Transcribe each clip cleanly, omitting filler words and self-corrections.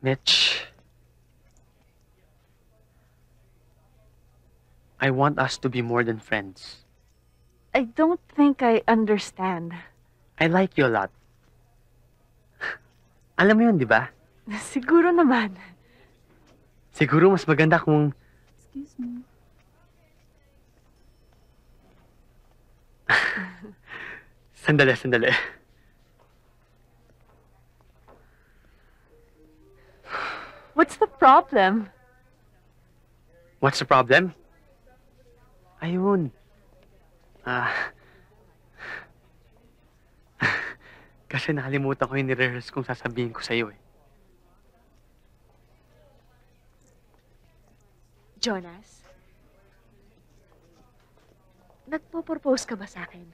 Mitch, I want us to be more than friends. I don't think I understand. I like you a lot. Alam mo yun, di ba? Siguro naman. Siguro mas maganda kung... Excuse me. Sandali. What's the problem? What's the problem? Ayun. Kasi nakalimutan ko yung nire-rehearse kong sasabihin ko sa'yo eh. Jonas? Nagpo-propose ka ba sa akin?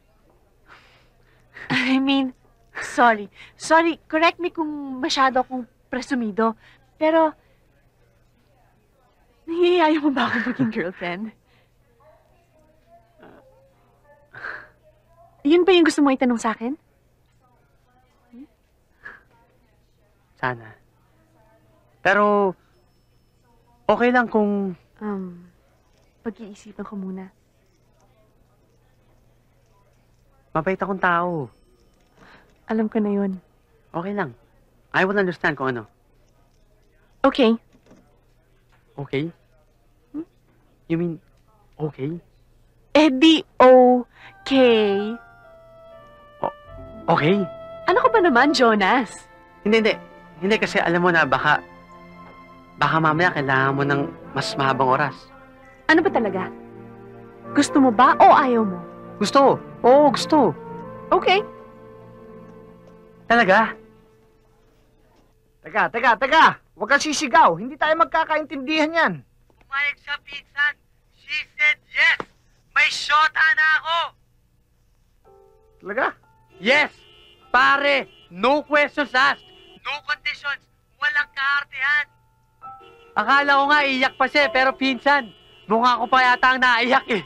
I mean, sorry. Sorry, correct me kung masyado akong presumido. Pero, nangiyaya mo ba akong maging girlfriend? Yun ba yung gusto mo itanong sa akin? Sana. Pero, okay lang kung... Pag-iisipan ko muna. Mabait akong tao. Alam ko na yun. Okay lang. I will understand kung ano. Okay. Okay? You mean, okay? Eh di okay. Okay? Ano ka ba naman, Jonas? Hindi kasi alam mo na baka mamaya kailangan mo ng mas mahabang oras. Ano ba talaga? Gusto mo ba o ayaw mo? Gusto. Oo, gusto. Okay. Talaga? Teka! Huwag kang sisigaw. Hindi tayo magkakaintindihan yan. Pumayag siya, pinsan. She said yes. May shota na ako. Talaga? Yes. Pare, no questions asked. No conditions. Walang kaartehan. Akala ko nga iyak pa siya, pero pinsan, mukha ko pa yata ang naiyak eh.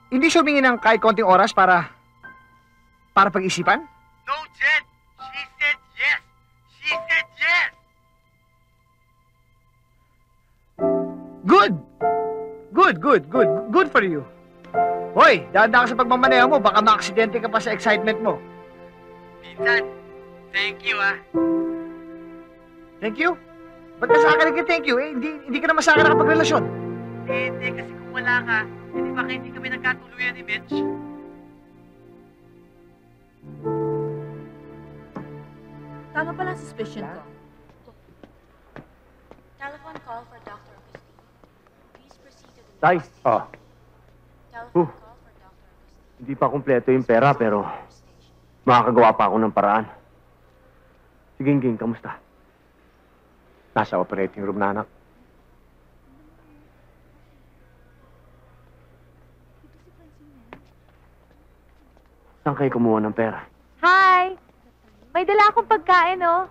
Hindi siya humingi ng kahit konting oras para pag-isipan? No, Jed. She said yes. She said yes. Good for you. Hoy, dada ka sa pagmamaneho mo, baka maaksidente ka pa sa excitement mo. Pinsan, thank you ah. Thank you? Ba't ka sa akin nag-thank you? Eh, hindi ka naman sa akin nakapagrelasyon. Hindi, kasi kung wala ka, hindi baka hindi kami nagkatuluyan ni Mitch. Tama pala ang suspicion ko. Telephone call for Dr. Agustin. Please proceed to the Tay, telephone call for Dr. Agustin. hindi pa kumpleto yung pera pero makakagawa pa ako ng paraan. Sige, Ging, kamusta? Nasa operating room na, anak. Saan kayo kumuha ng pera? Hi! May dala akong pagkain, oh.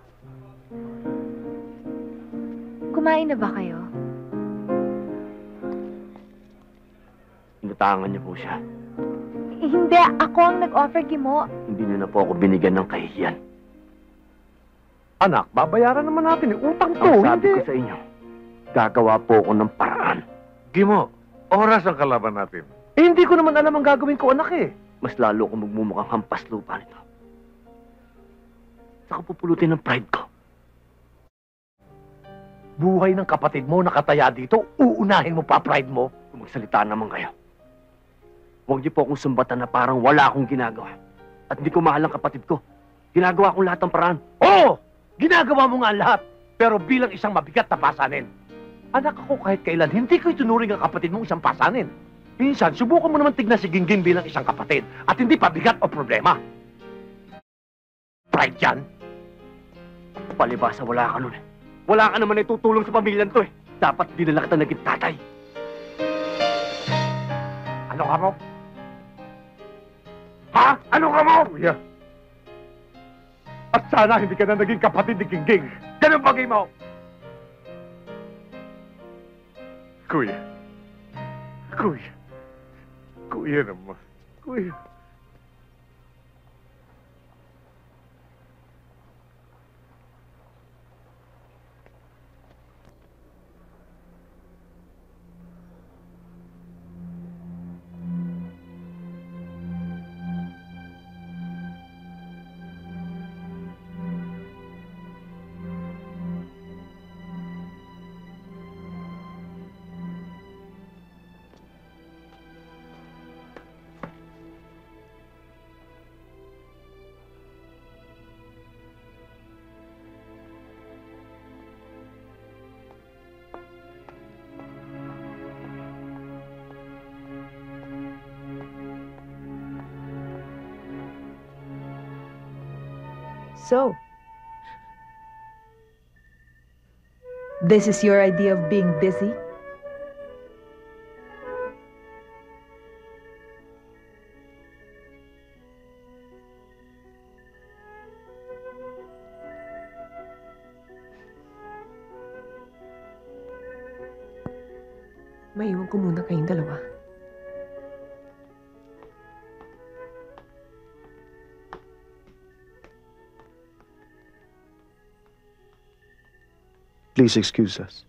Kumain na ba kayo? Inutangan niyo po siya. Hindi, ako ang nag-offer, Gimo. Hindi niyo na po ako binigyan ng kahihiyan. Anak, babayaran naman natin yung utang to. Ang sabi ko sa inyo, gagawa po ako ng paraan. Gimo, oras ang kalaban natin. Eh, hindi ko naman alam ang gagawin ko, anak eh. Mas lalo akong magmumukhang hampas lupa nito. Saka pupulutin ng pride ko. Buhay ng kapatid mo nakataya dito, uunahin mo pa pride mo. Kung magsalita naman kayo. Huwag niyo po akong sumbatan na parang wala akong ginagawa. At hindi ko mahal ang kapatid ko. Ginagawa kong lahat ng paraan. Oo! Ginagawa mo nga lahat. Pero bilang isang mabigat na pasanin. Anak ako kahit kailan, hindi ko itunuring ang kapatid mong isang pasanin. Minsan, subukan mo naman tignan si Gingging bilang isang kapatid. At hindi pabigat o problema. Pride yan. Palibasa, wala ka nun eh. Wala ka naman itutulong sa pamilyan to eh. Dapat dinala kita naging tatay. Ano ka mo? Ha? Ano ka mo? Kuya. At sana hindi ka na naging kapatid ni Gingging. Ganun bagay mo? Kuya. Kuya naman. Kuya. So, this is your idea of being busy? Maiwan ko muna kayong dalawa. Please excuse us.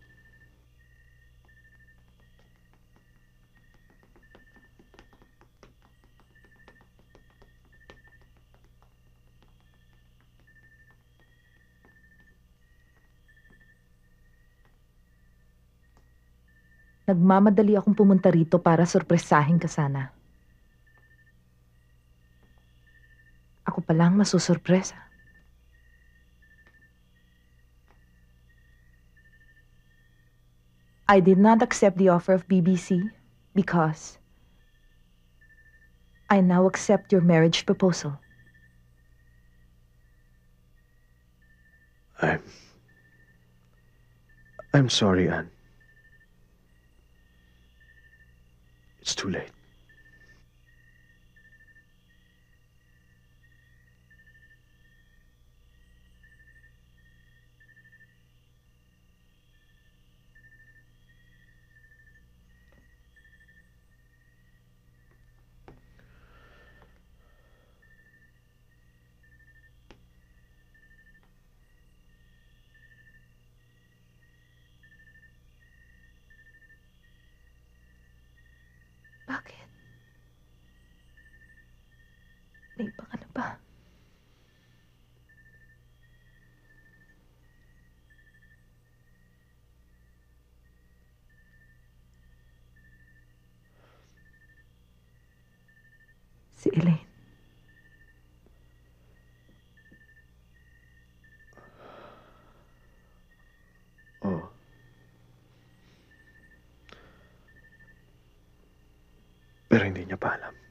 Nagmamadali akong pumunta rito para sorpresahin ka sana. Ako palang masusurpresa. I did not accept the offer of BBC because I now accept your marriage proposal. I'm sorry, Anne. It's too late. Bakit? May iba ka na ba? Si Elaine. Oh. Pero hindi niya pa alam.